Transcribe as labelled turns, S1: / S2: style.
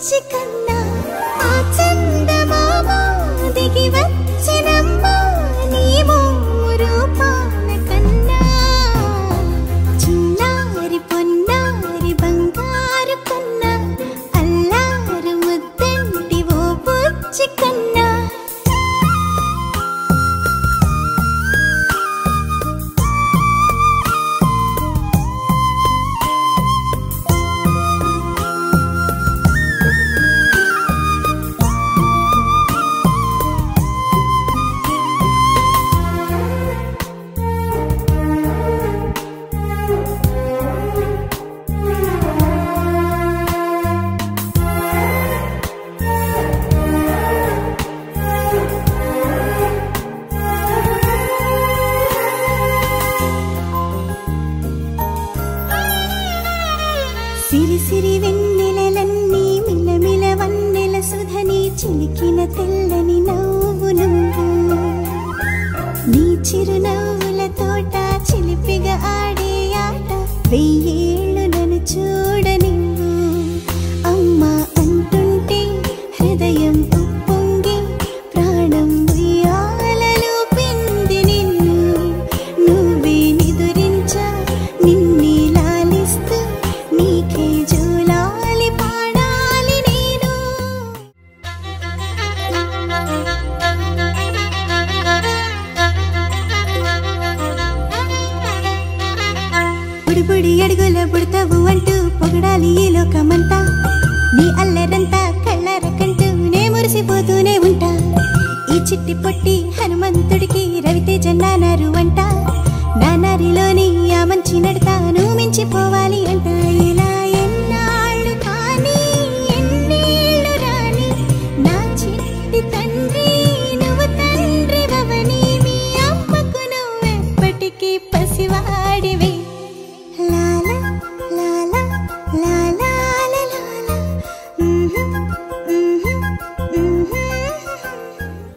S1: బుచ్చి కన్నా ఆ చందమామ దిగి వచ్చినమ్మా నీ రూపాల కన్నా చిన్నారి పొన్నారి బంగారు కన్నా అల్లారు ముద్దంటి ఓ బుచ్చి కన్నా సిరి సిరి వెన్నెలలన్నీ మిలమిల వన్నెల సుధని చిలికిన తెల్లని నవ్వు నువ్వు నీ చిరునవ్వుల తోట చిలిపిగా ఆడే ఆట వెయ్యేళ్ళు నన్ను చూడ